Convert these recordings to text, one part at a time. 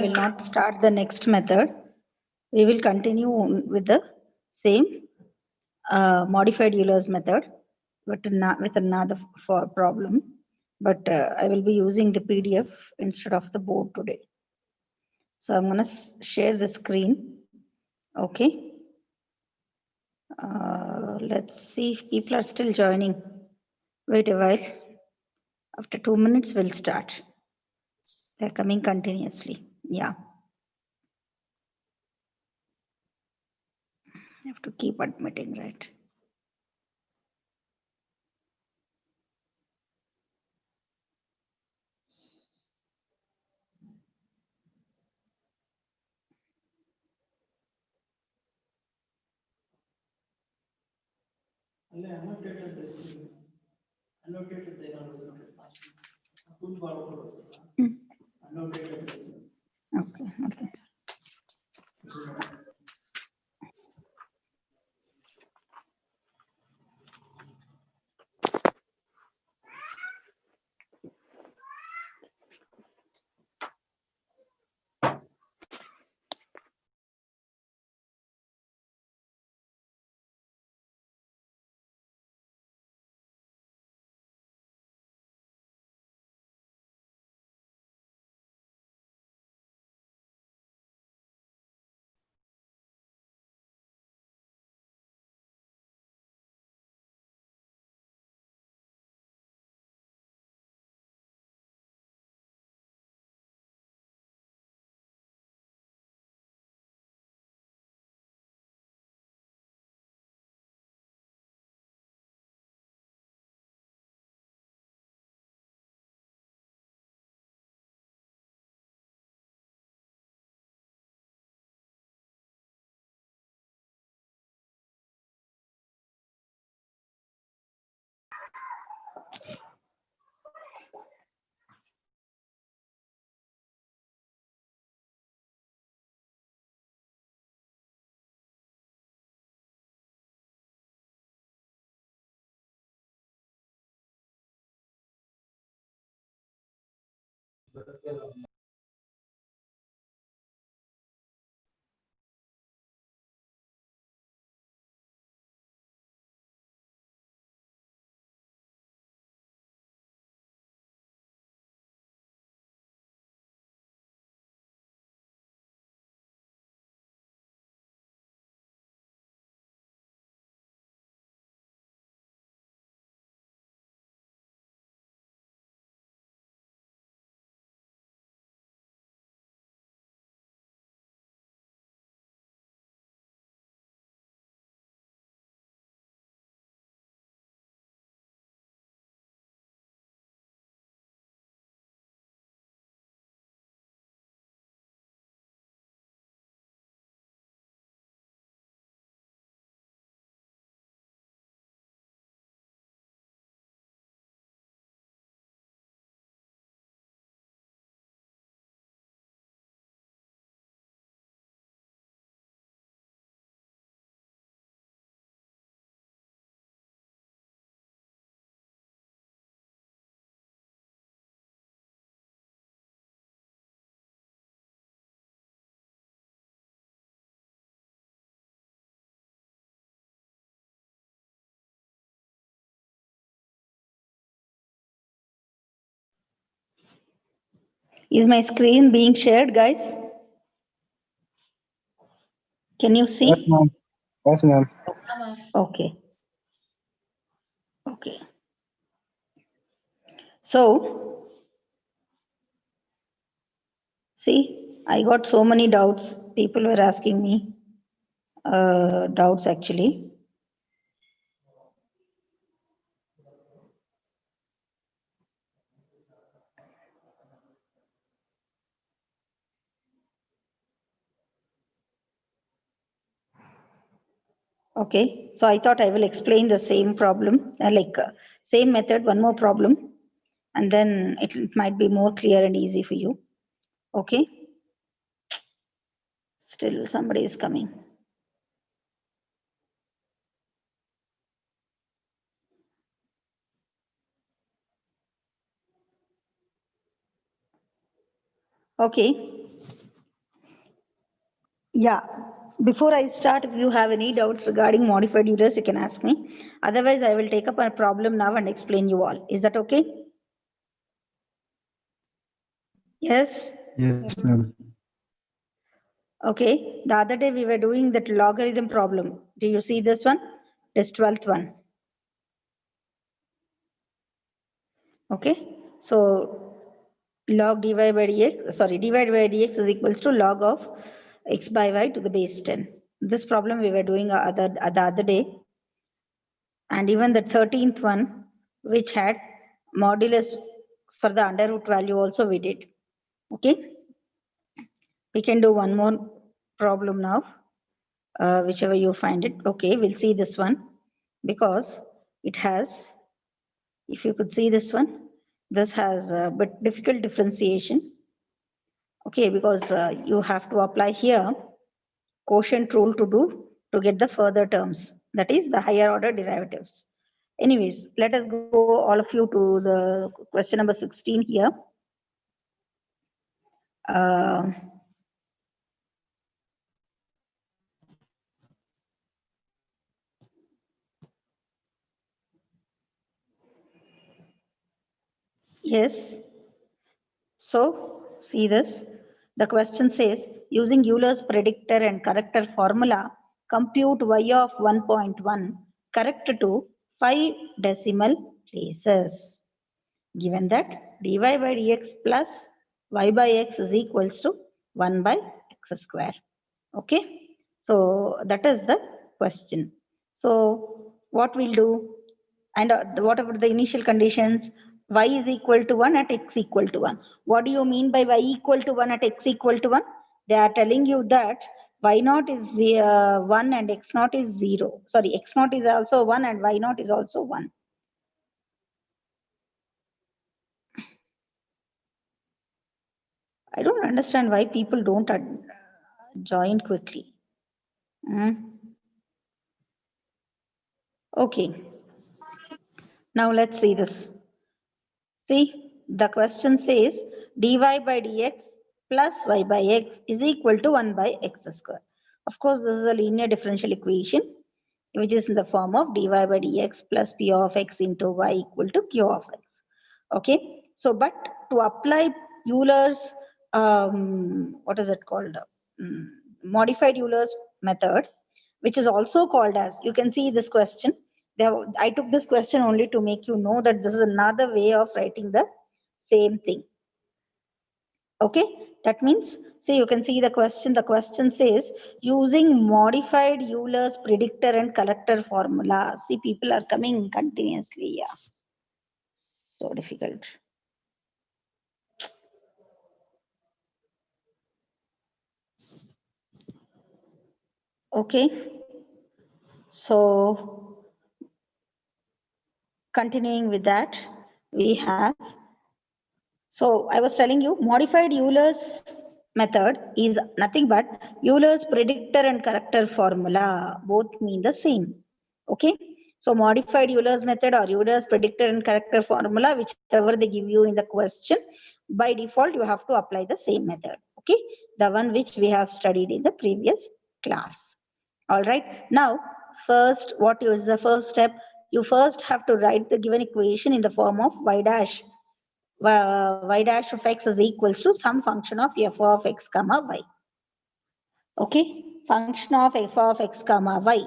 will not start the next method. We will continue with the same modified Euler's method, but with another problem. But I will be using the PDF instead of the board today. So I'm going to share the screen. Okay. Let's see if people are still joining. Wait a while. After 2 minutes, we'll start. They're coming continuously. Yeah. You have to keep admitting, right? Okay, okay. Is my screen being shared, guys? Can you see? Yes, ma'am. Yes, ma'am. Okay. Okay. So, see, I got so many doubts. People were asking me doubts actually. Okay, so I thought I will explain the same problem, same method, one more problem, and then it might be more clear and easy for you. Okay. Still somebody is coming. Okay. Yeah, before I start, if you have any doubts regarding modified Eulers, you can ask me. Otherwise, I will take up a problem now and explain you all. Is that okay? Yes? Yes, ma'am. Okay. The other day we were doing that logarithm problem. Do you see this one? This 12th one. Okay. So log dy by dx, sorry, dy by dx is equals to log of x by y to the base 10. This problem we were doing the other day. And even the 13th one, which had modulus for the under root value also we did. Okay. We can do one more problem now, whichever you find it. Okay, we'll see this one because it has, if you could see this one, this has a bit difficult differentiation. Okay, because you have to apply here quotient rule to get the further terms, that is the higher order derivatives. Anyways, let us go all of you to the question number 16 here. Yes. So see this. The question says, using Euler's predictor and corrector formula, compute y of 1.1 correct to 5 decimal places. Given that dy by dx plus y by x is equals to 1 by x square. Okay. So that is the question. So what we'll do, and whatever the initial conditions, y is equal to 1 at x equal to 1. What do you mean by y equal to 1 at x equal to 1? They are telling you that y naught is 1 and x naught is 0. Sorry, x naught is also 1 and y naught is also 1. I don't understand why people don't join quickly. Okay. Now let's see this. See, the question says dy by dx plus y by x is equal to 1 by x square. Of course, this is a linear differential equation, which is in the form of dy by dx plus p of x into y equal to q of x. Okay. So, but to apply Euler's, what is it called? Modified Euler's method, which is also called as, you can see this question. I took this question only to make you know that this is another way of writing the same thing. Okay, that means, see, you can see the question. The question says, using modified Euler's predictor and corrector formula. See, people are coming continuously. Yeah, so difficult. Okay, so continuing with that, we have, so I was telling you, modified Euler's method is nothing but Euler's predictor and corrector formula. Both mean the same. Okay, so modified Euler's method or Euler's predictor and corrector formula, whichever they give you in the question, by default you have to apply the same method. Okay, the one which we have studied in the previous class. All right, now first, what is the first step? You first have to write the given equation in the form of y dash of x is equals to some function of f of x comma y. Okay, function of f of x comma y.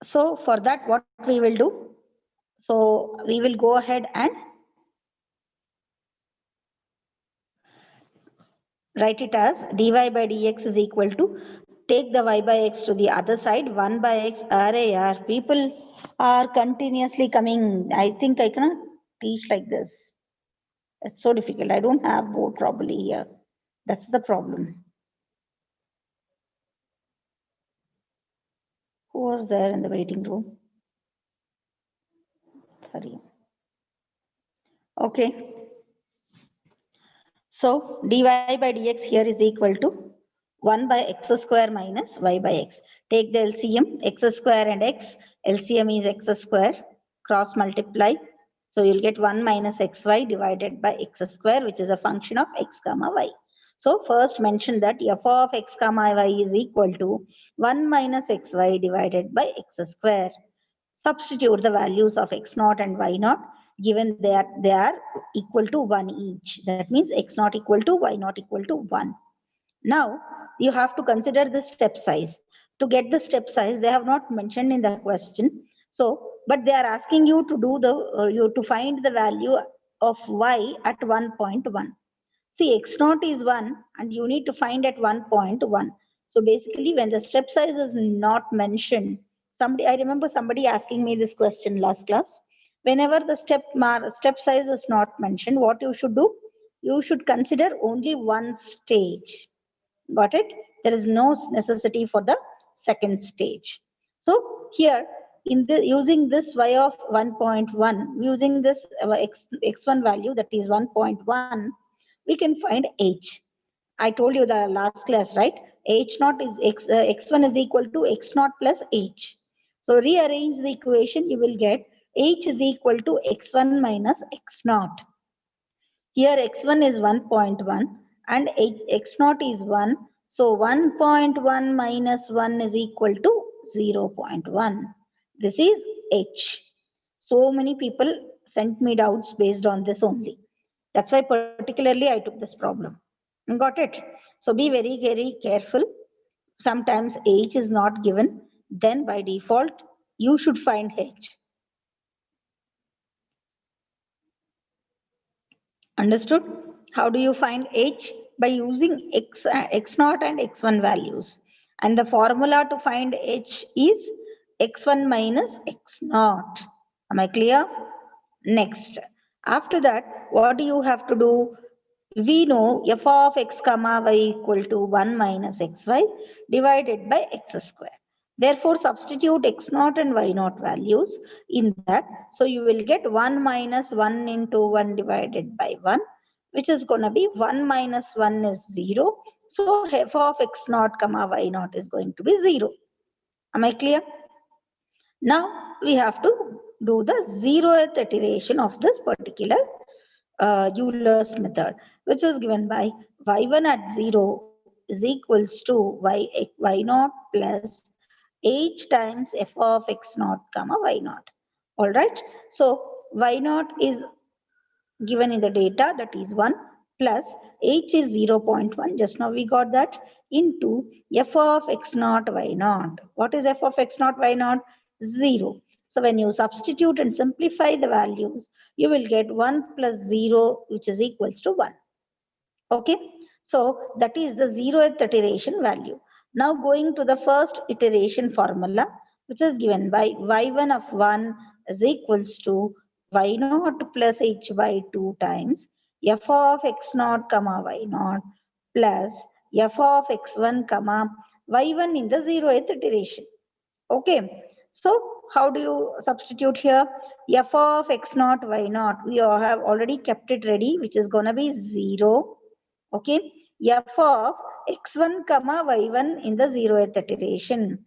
So for that, what we will do? So we will go ahead and write it as dy by dx is equal to, take the y by x to the other side, 1 by x. People are continuously coming. I think I cannot teach like this. It's so difficult. I don't have board properly here. That's the problem. Who was there in the waiting room? Sorry. Okay. So dy by dx here is equal to 1 by x square minus y by x. Take the LCM, x square and x. LCM is x square. Cross multiply. So you'll get 1 minus xy divided by x square, which is a function of x comma y. So first mention that f of x comma y is equal to 1 minus xy divided by x square. Substitute the values of x0 and y0, given that they are equal to 1 each. That means x0 equal to y0 equal to 1. Now you have to consider the step size. To get the step size, they have not mentioned in the question. So, but they are asking you to do to find the value of y at 1.1. See, x0 is 1 and you need to find at 1.1. So basically, when the step size is not mentioned, I remember somebody asking me this question last class. Whenever the step size is not mentioned, what you should do? You should consider only one stage. Got it? There is no necessity for the second stage. So here, using this y of 1.1, using this x1 value, that is 1.1, we can find h. I told you the last class, right? h0 is x1 is equal to x0 plus h. So rearrange the equation, you will get h is equal to x1 minus x0. Here x1 is 1.1 and x0 is 1. So 1.1 minus 1 is equal to 0.1. This is h. So many people sent me doubts based on this only. That's why particularly I took this problem. Got it? So be very, very careful. Sometimes h is not given. Then by default, you should find h. Understood? How do you find h? By using x0 and x1 values. And the formula to find h is x1 minus x0. Am I clear? Next. After that, what do you have to do? We know f of x comma y equal to 1 minus xy divided by x square. Therefore, substitute x0 and y0 values in that. So you will get 1 minus 1 into 1 divided by 1, which is going to be 1 minus 1 is 0. So f of x0 comma y0 is going to be 0. Am I clear? Now we have to do the zeroth iteration of this particular Euler's method, which is given by y1 at 0 is equals to y0 plus h times f of x0 comma y0. All right. So y0 is given in the data, that is 1, plus h is 0.1. Just now we got that, into f of x0 y0. What is f of x0 y0? 0. So when you substitute and simplify the values, you will get 1 plus 0, which is equals to 1. Okay. So that is the 0th iteration value. Now going to the first iteration formula, which is given by y1 of 1 is equals to y0 plus h by 2 times f of x0 comma y0 plus f of x1 comma y1 in the 0th iteration. Okay. So how do you substitute here? F of x0 y0, we have already kept it ready, which is going to be 0. Okay. F of x1 comma y1 in the 0th iteration.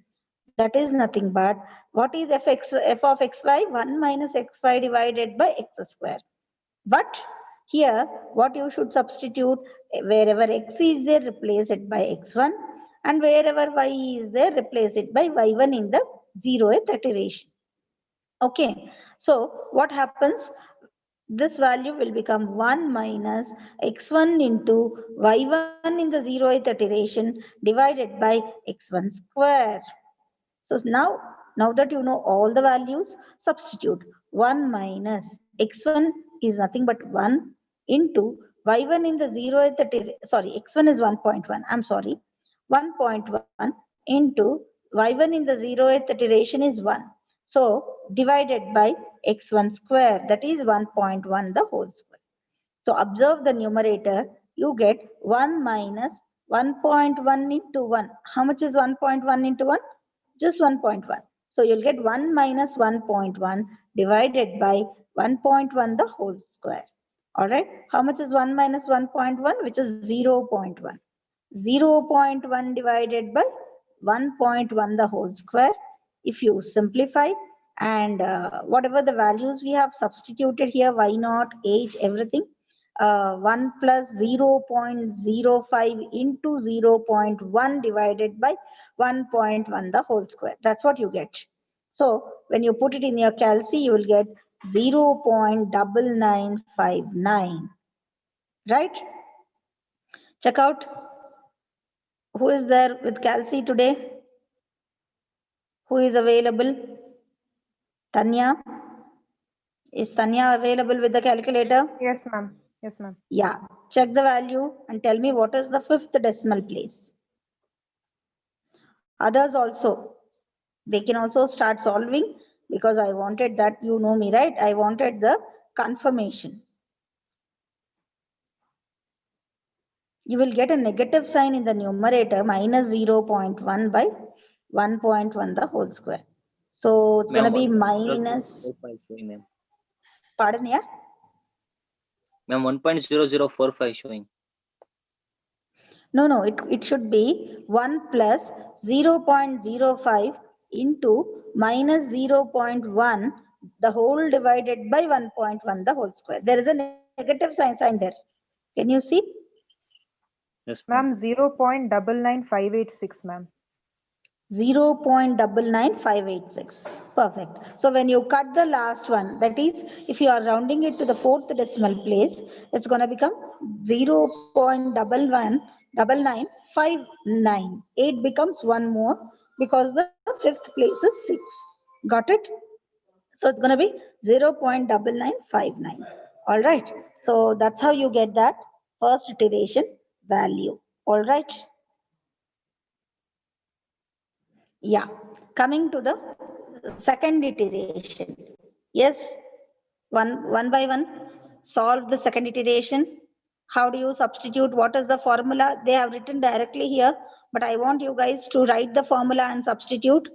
That is nothing but, what is f of xy? 1 minus xy divided by x square. But here, what you should substitute, wherever x is there, replace it by x1, and wherever y is there, replace it by y1 in the 0th iteration. Okay, so what happens? This value will become 1 minus x1 into y1 in the 0th iteration divided by x1 square. So now that you know all the values, substitute 1 minus x1 is nothing but 1 into y1 in the 0th iteration, sorry, x1 is 1.1, I'm sorry, 1.1 into y1 in the 0th iteration is 1. So divided by x1 square, that is 1.1 the whole square. So observe the numerator, you get 1 minus 1.1 into 1. How much is 1.1 into 1? Just 1.1. So you'll get 1 minus 1.1 divided by 1.1 the whole square. All right. How much is 1 minus 1.1? Which is 0.1. 0.1 divided by 1.1 the whole square. If you simplify, And whatever the values we have substituted here, y0, age, everything, 1 plus 0.05 into 0.1 divided by 1.1 the whole square. That's what you get. So when you put it in your calc, you will get 0.9959. Right? Check out. Who is there with calc today? Who is available? Tanya? Is Tanya available with the calculator? Yes, ma'am. Yes, ma'am. Yeah. Check the value and tell me what is the 5th decimal place. Others also, they can also start solving, because I wanted that, you know me, right? I wanted the confirmation. You will get a negative sign in the numerator, minus 0.1 by 1.1 the whole square. So it's going to be minus, pardon, yeah? Ma'am, 1.0045 showing. No, it should be 1 plus 0.05 into minus 0.1 the whole divided by 1.1 the whole square. There is a negative sign there. Can you see? Yes, ma'am. Ma'am, 0.99586, ma'am. 0.99586. Perfect. So when you cut the last one, that is, if you are rounding it to the 4th decimal place, it's going to become 0.9959. 8 becomes one more because the 5th place is 6. Got it? So it's going to be 0.9959. All right. So that's how you get that first iteration value. All right. Yeah, coming to the second iteration. Yes, one by one, solve the second iteration. How do you substitute? What is the formula? They have written directly here, but I want you guys to write the formula and substitute.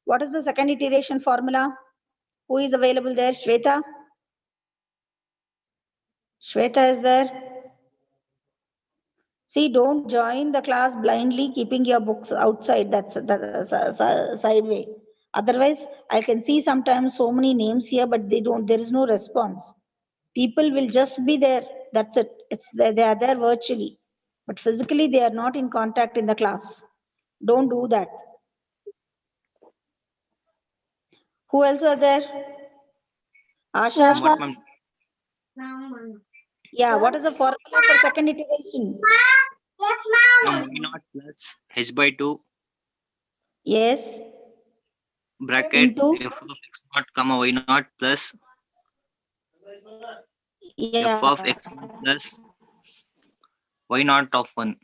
What is the second iteration formula? Who is available there? Shweta? Shweta is there? See, don't join the class blindly, keeping your books outside. That's the sideway. Otherwise, I can see sometimes so many names here, but there is no response. People will just be there. That's it. They are there virtually, but physically they are not in contact in the class. Don't do that. Who else are there? Asha? Yes, ma'am. Yeah, what is the formula for second iteration? Yes, ma'am. Y0 plus h by 2 Yes. bracket Into? f of x0 comma y0 plus Yeah. f of x0 plus y0 of 1.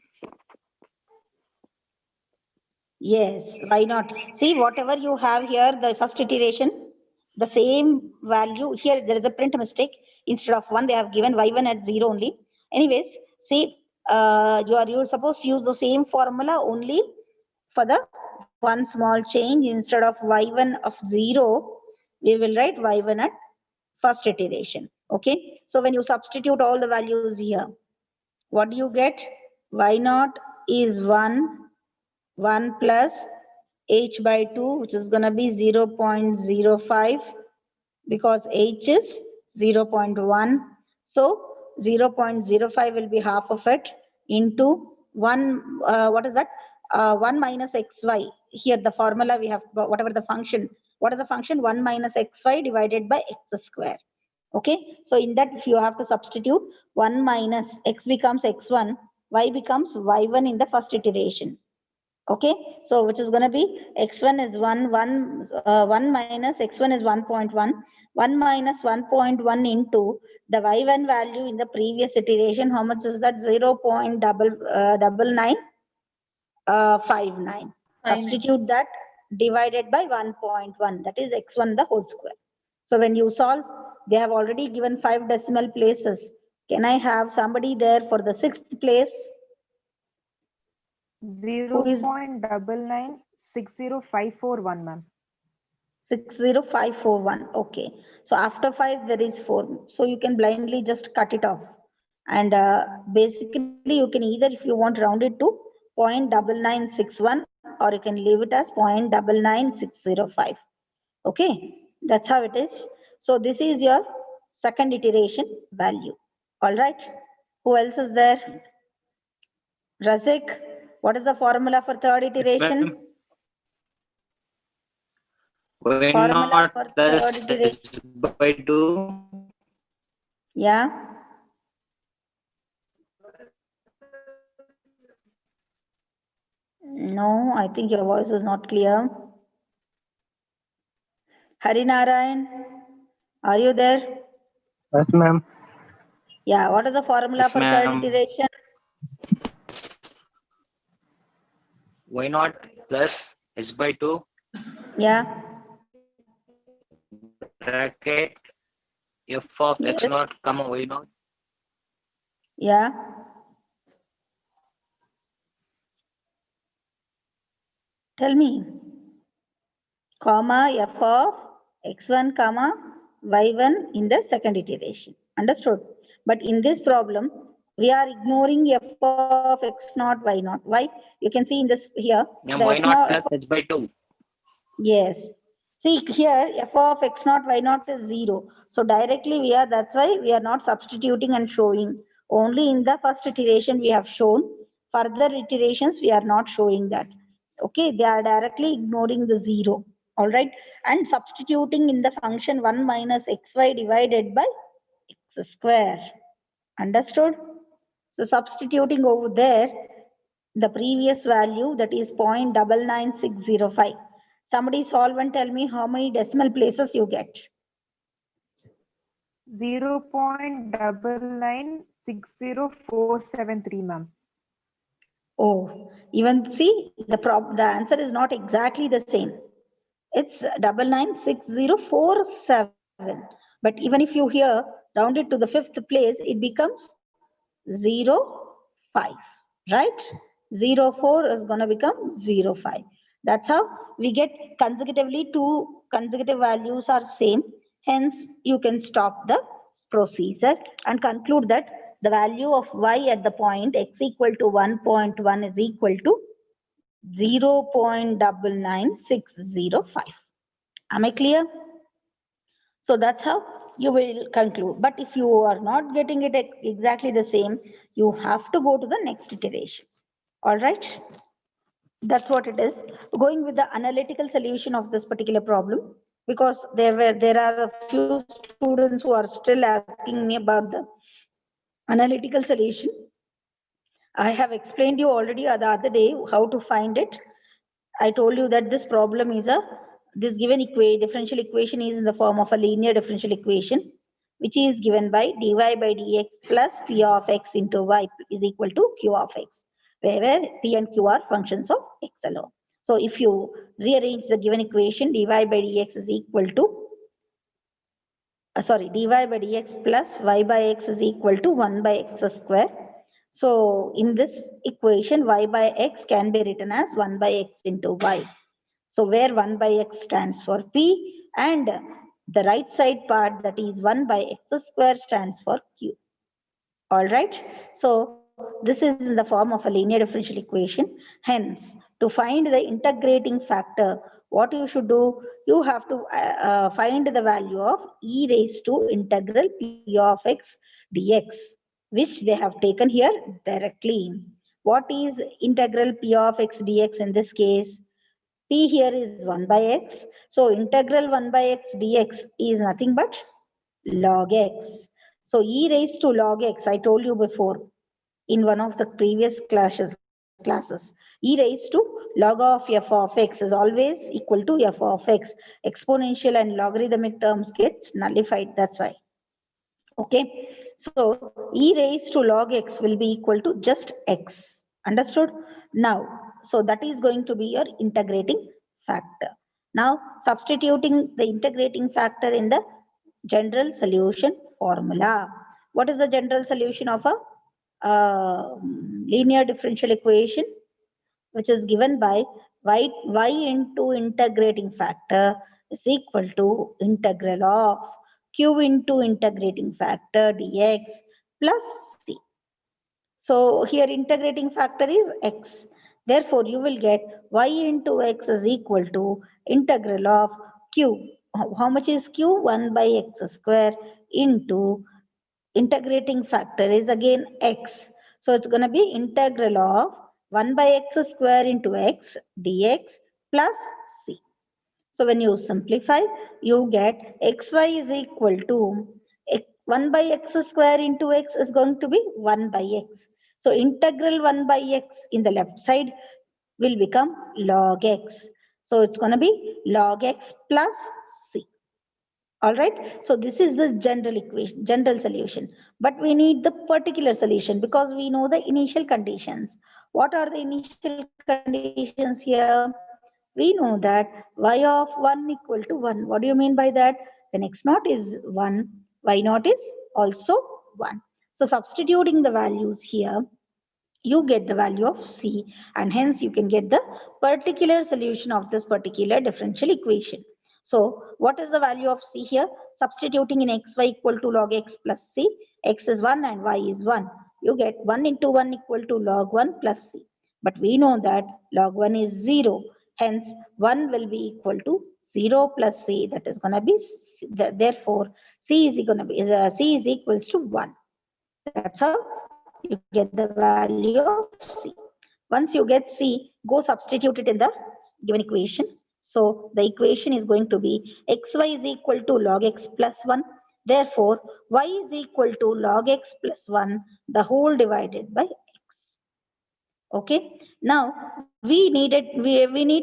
Yes, why not? See, whatever you have here, the first iteration, the same value here, there is a print mistake. Instead of 1, they have given y1 at 0 only. Anyways, see, you're supposed to use the same formula only for the one small change. Instead of y1 of 0, we will write y1 at first iteration. Okay, so when you substitute all the values here, what do you get? Y0 is 1 plus h by 2, which is going to be 0.05, because h is 0.1. So 0.05 will be half of it into 1. What is that? 1 minus xy. Here the formula we have, whatever the function. What is the function? 1 minus xy divided by x square. Okay. So in that, if you have to substitute 1 minus x becomes x1, y becomes y1 in the first iteration. Okay, so which is going to be x1 is 1 minus x1 is 1.1, 1 minus 1.1 into the y1 value in the previous iteration. How much is that? 0.9959. Substitute that divided by 1.1, that is x1 the whole square. So when you solve, they have already given 5 decimal places. Can I have somebody there for the 6th place? 0.9960541, ma'am. 60541. Okay. So after 5, there is 4. So you can blindly just cut it off. And basically, you can either, if you want, round it to 0.9961, or you can leave it as 0.99605. Okay. That's how it is. So this is your second iteration value. All right. Who else is there? Razik, what is the formula for third iteration? Y Formula naught for plus third iteration. S by 2. Yeah. No, I think your voice is not clear. Harinarayan, are you there? Yes, ma'am. Yeah, what is the formula Yes, for third ma'am. iteration? Y naught plus S by 2 Yeah. bracket F of X Yes. naught comma Y naught. Yeah. Tell me. Comma f of x1 comma y1 in the second iteration. Understood? But in this problem, we are ignoring f of x naught, y naught. Why? You can see in this here. Ma'am, The Y f naught naught, plus S by 2. yes. See here, f of x naught, y naught is 0. So directly we are, that's why we are not substituting and showing. Only in the first iteration we have shown. Further iterations, we are not showing that. Okay, they are directly ignoring the 0. All right. And substituting in the function 1 minus xy divided by x square. Understood? So substituting over there, the previous value, that is 0.99605. Somebody solve and tell me how many decimal places you get. 0.9960473, ma'am. Oh, even see, the answer is not exactly the same. It's 996047. But even if you here round it to the fifth place, it becomes 05, right? 04 is going to become 05. That's how we get consecutively two consecutive values are same. Hence, you can stop the procedure and conclude that the value of y at the point x equal to 1.1 is equal to 0.99605. Am I clear? So that's how you will conclude. But if you are not getting it exactly the same, you have to go to the next iteration. All right. That's what it is. Going with the analytical solution of this particular problem, because there are a few students who are still asking me about the analytical solution. I have explained you already the other day how to find it. I told you that this problem is this given differential equation is in the form of a linear differential equation, which is given by dy by dx plus p of x into y is equal to q of x, where p and q are functions of x alone. So if you rearrange the given equation, dy by dx is equal to, dy by dx plus y by x is equal to 1 by x square. So in this equation, y by x can be written as 1 by x into y. So where 1 by x stands for p and the right side part, that is 1 by x square, stands for q. All right. So this is in the form of a linear differential equation. Hence, to find the integrating factor, what you should do, you have to find the value of e raised to integral p of x dx, which they have taken here directly. What is integral p of x dx in this case? P here is 1 by x. So integral 1 by x dx is nothing but log x. So e raised to log x, I told you before in one of the previous classes, e raised to log of f of x is always equal to f of x. Exponential and logarithmic terms gets nullified, that's why. Okay, so e raised to log x will be equal to just x. Understood? Now, so that is going to be your integrating factor. Now, substituting the integrating factor in the general solution formula. What is the general solution of a linear differential equation, which is given by y into integrating factor is equal to integral of q into integrating factor dx plus c. So here integrating factor is x. Therefore, you will get y into x is equal to integral of q how much is q? 1 by x square into integrating factor is again x. So it's going to be integral of 1 by x square into x dx plus c. So when you simplify, you get xy is equal to 1 by x square into x is going to be 1 by x. So integral 1 by x in the left side will become log x. So it's going to be log x plus c. All right. So this is the general equation, general solution. But we need the particular solution because we know the initial conditions. What are the initial conditions here? We know that y of 1 equal to 1. What do you mean by that? When x naught is 1, y naught is also 1. So substituting the values here, you get the value of c, and hence you can get the particular solution of this particular differential equation. So what is the value of c here? Substituting in xy equal to log x plus c, x is 1 and y is 1. You get 1 into 1 equal to log 1 plus c. But we know that log 1 is 0. Hence 1 will be equal to 0 plus c. That is going to be, therefore c is going to be, c is equals to 1. That's how you get the value of c. Once you get c, go substitute it in the given equation. So the equation is going to be xy is equal to log x plus 1. Therefore, y is equal to log x plus 1, the whole divided by x. Okay. Now we need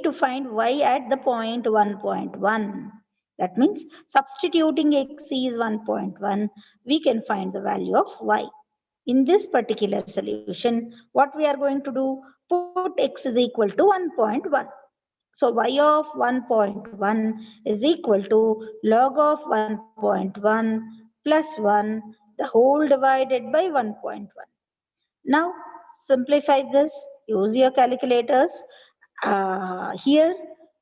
to find y at the point 1.1. That means substituting x is 1.1, we can find the value of y. In this particular solution, what we are going to do, put x is equal to 1.1. So y of 1.1 is equal to log of 1.1 plus 1, the whole divided by 1.1. Now simplify this, use your calculators. Here,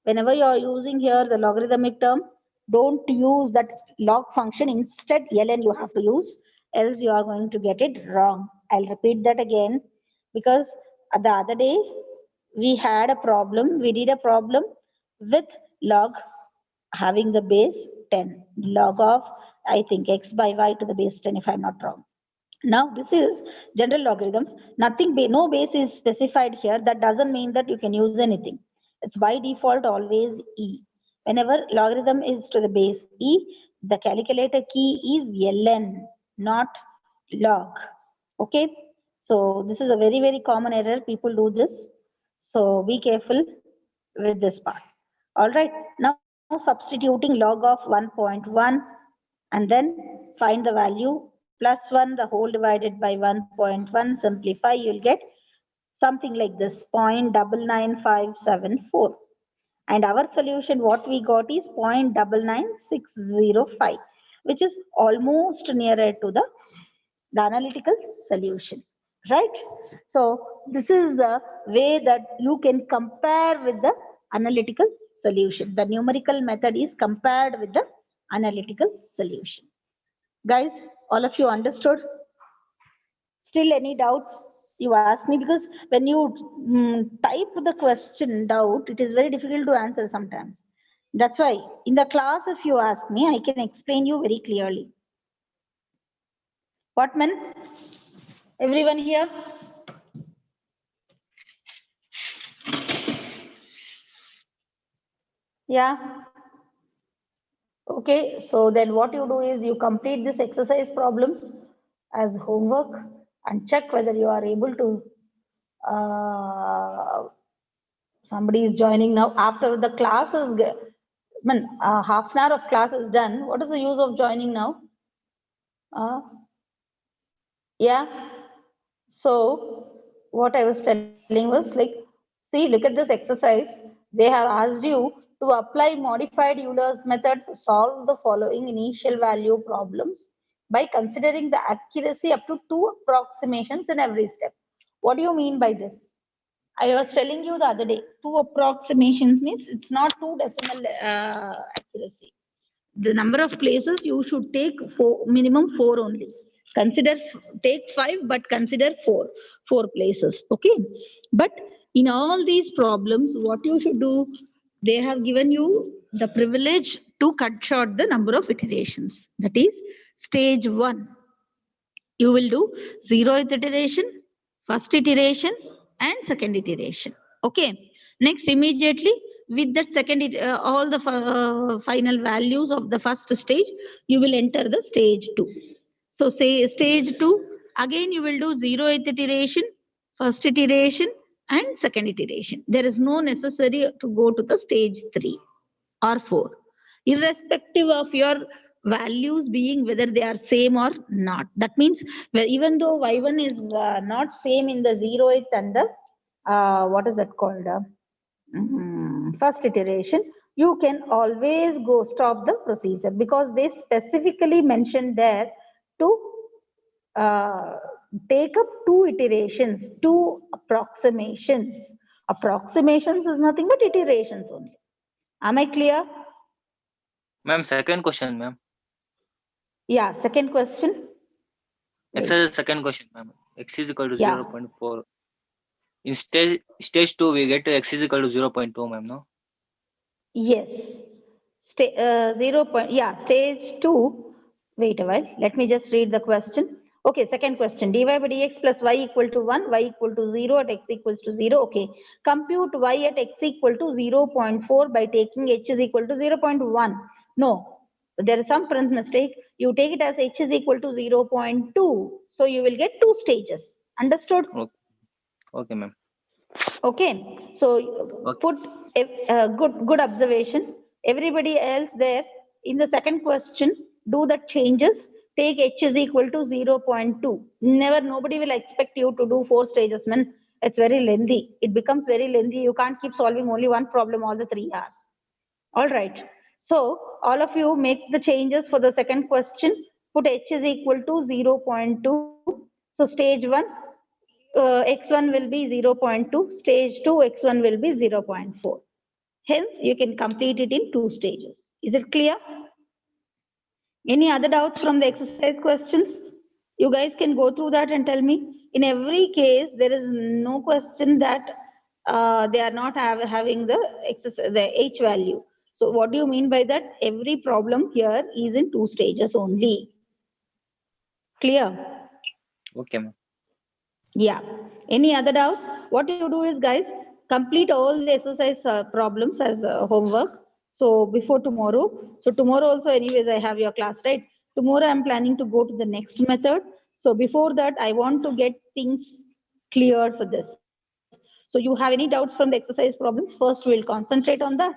whenever you are using here the logarithmic term, don't use that log function. Instead, ln you have to use, else you are going to get it wrong. I'll repeat that again, because the other day we had a problem, we did a problem with log having the base 10, log of, I think, x by y to the base 10, if I'm not wrong. Now this is general logarithms, nothing, no base is specified here. That doesn't mean that you can use anything. It's by default always e. Whenever logarithm is to the base e, the calculator key is ln, not log. Okay. So this is a very, very common error. People do this. So be careful with this part. All right. Now substituting log of 1.1 and then find the value plus 1, the whole divided by 1.1, simplify, you'll get something like this, 0.99574. And our solution, what we got is 0.99605, which is almost nearer to the analytical solution, right? So this is the way that you can compare with the analytical solution. The numerical method is compared with the analytical solution. Guys, all of you understood? Still any doubts? You ask me, because when you type the question doubt, it is very difficult to answer sometimes. That's why in the class, if you ask me, I can explain you very clearly. What, man? Everyone here? Yeah. Okay, so then what you do is you complete this exercise problems as homework and check whether you are able to, somebody is joining now. After the class is, half an hour of class is done, what is the use of joining now? Yeah. So what I was telling was like, see, look at this exercise. They have asked you to apply modified Euler's method to solve the following initial value problems by considering the accuracy up to 2 approximations in every step. What do you mean by this? I was telling you the other day, 2 approximations means it's not 2 decimal accuracy. The number of places you should take minimum 4 only. Consider, take 5, but consider 4 places. Okay. But in all these problems, what you should do, they have given you the privilege to cut short the number of iterations. That is stage 1. You will do 0th iteration, first iteration, and second iteration. Okay. Next, immediately with that all the final values of the first stage, you will enter the stage 2. So say stage 2, again you will do 0th iteration, first iteration, and second iteration. There is no necessary to go to the stage 3 or 4, irrespective of your values being whether they are same or not. That means, well, even though y1 is not same in the 0th and the what is that called, first iteration, you can always go stop the procedure, because they specifically mentioned there to take up 2 iterations, 2 approximations. Approximations is nothing but iterations only. Am I clear? Ma'am, second question, ma'am. Yeah, second question. Exercise second question, ma'am. X is equal to Yeah. 0.4. In stage 2, we get to x is equal to 0.2, ma'am, no? Yes. Stage 2. Wait a while. Let me just read the question. Okay, second question. dy by dx plus y equal to 1, y equal to 0 at x equals to 0. Okay. Compute y at x equal to 0.4 by taking h is equal to 0.1. No, there is some print mistake. You take it as h is equal to 0.2. So you will get 2 stages. Understood? Okay, ma'am. Okay, so put a good observation. Everybody else there in the second question, do the changes. Take h is equal to 0.2. Nobody will expect you to do 4 stages, man. It's very lengthy. It becomes very lengthy. You can't keep solving only one problem all the 3 hours. All right. So all of you make the changes for the second question. Put h is equal to 0.2. So stage 1. X1 will be 0.2, stage 2 X1 will be 0.4. Hence, you can complete it in 2 stages. Is it clear? Any other doubts from the exercise questions? You guys can go through that and tell me. In every case, there is no question that they are not having the H value. So what do you mean by that? Every problem here is in 2 stages only. Clear? Okay, ma'am. Yeah. Any other doubts? What you do is, guys, complete all the exercise problems as homework. So before tomorrow. So tomorrow also, anyways, I have your class, right? Tomorrow I'm planning to go to the next method. So before that, I want to get things cleared for this. So you have any doubts from the exercise problems? First, we'll concentrate on that.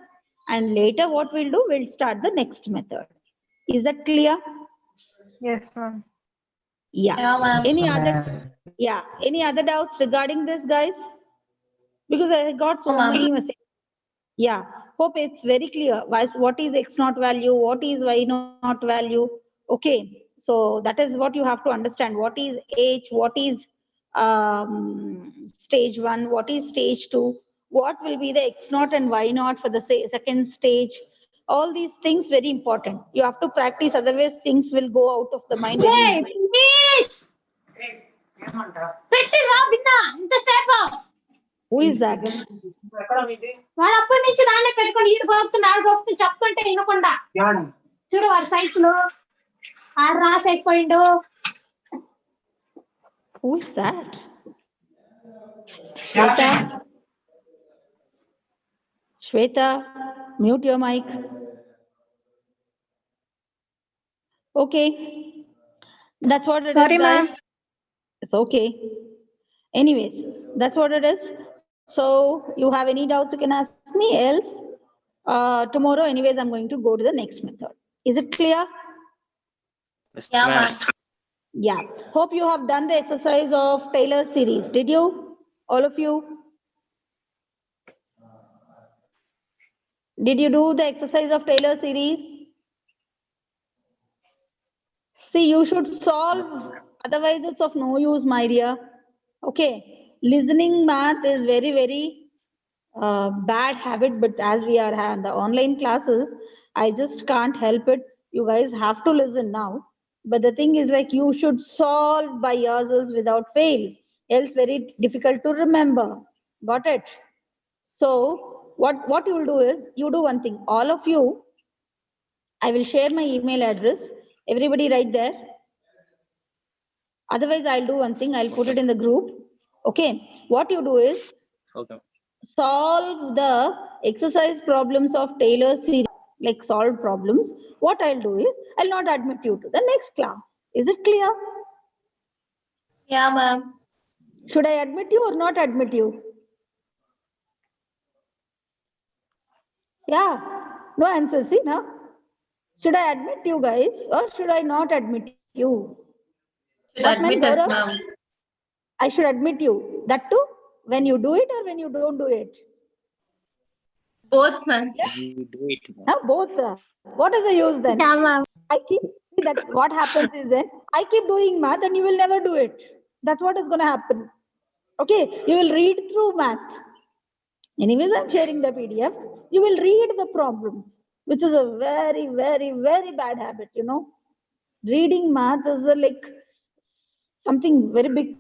And later, what we'll do, we'll start the next method. Is that clear? Yes, ma'am. Yeah. Any other doubts regarding this, guys? Because I got so many messages. Yeah. Hope it's very clear. What is x naught value? What is y naught value? Okay. So that is what you have to understand. What is h? What is stage 1? What is stage 2? What will be the x naught and y naught for the second stage? All these things very important. You have to practice, otherwise things will go out of the mind. Who is that? వాడు అప్పటి నుంచి దాన్నే పెట్టుకొని ఈడు గోపుతున్నాడు గోపుతూ చెప్తుంటే వినకుండా చూడు వాడి సైకిల్ ఆడు రాసేకపోయిండు. Who is that? Shweta, mute your mic. Okay. That's what it is, guys. It's okay. Anyways, that's what it is. So you have any doubts, you can ask me. Else, tomorrow, anyways, I'm going to go to the next method. Is it clear? Yes, ma'am. Yeah. Hope you have done the exercise of Taylor series. Did you? All of you? Did you do the exercise of Taylor series? See, you should solve, otherwise it's of no use, my dear. Okay. Listening math is very, very bad habit, but as we are having the online classes, I just can't help it. You guys have to listen now. But the thing is, like, you should solve by yourselves without fail, else very difficult to remember. Got it? So what you will do is, you do one thing. All of you, I will share my email address. Everybody write there. Otherwise, I'll do one thing. I'll put it in the group. Okay. What you do is Okay. solve the exercise problems of Taylor series, like solve problems. What I'll do is I'll not admit you to the next class. Is it clear? Yeah, ma'am. Should I admit you or not admit you? Yeah. No answer. See now. Should I admit you guys or should I not admit you? Should What, admit ma'am, us, Gaurav? ma'am. I should admit you. That too? When you do it or when you don't do it? Both, ma'am. You do it. Huh? Both. What is the use then? Yeah, ma'am. I keep see that what happens is then I keep doing math and you will never do it. That's what is going to happen. Okay, you will read through math. Anyways, I'm sharing the PDFs. You will read the problems, which is a very, very, very bad habit, you know. Reading math is like something very big